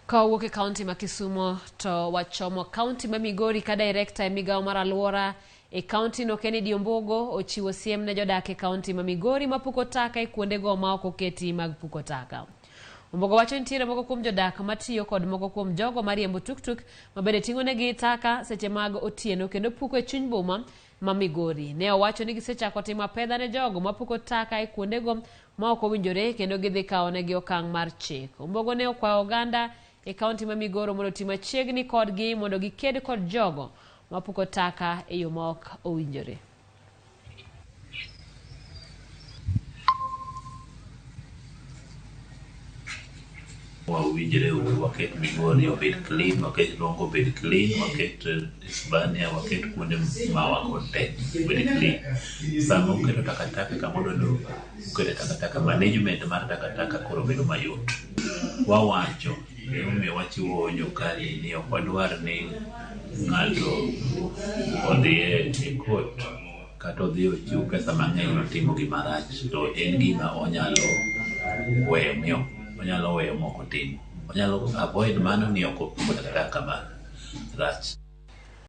Kawuok e kaunti ma Kisumo to wachomo kaunti ma Migori ka director e migawo mar alwora e kaunti no Kennedy Ombogo ochiwo siem ne jodak e kaunti ma Migori ma puko taka e kuonde go ma ok oketi mag puko taka. Ombogo wacho nitiere moko kuom jodak matiyo kod moko kuom jogo mariembo tuktuk mabende ting'onegi taka seche mag otieno kendo puko e chuny boma ma Migori. Ne owacho ni gisechako timo apedha ne jogo mapuko taka e kuonde go ma ok owinjore kendo gidhi kawo negi okang' mar chik. Ombogo ne okwayo oganda e kaunti ma Migori mondo tim machiegni kodgi mondo giked kod jogo mapuko taka e yo ma ok owinjore. Wawinjore waket Migori obed clean, waket Rongo obed clean, waket Hispania, waket kuonde mawa konte obed clean. Sama uketo takataka kamoro lo, uketo takataka management mar takataka koro bedo mayot. Wawacho omiyo wachiwo onyo kali ni ok wadwar ni ng'ato odhi e court kata odhi ochiw pesa mang'eny otimo gima rach, to en gima onyalo weyo moko timo. Onyalo avoid mano ni ok opuko takataka marach.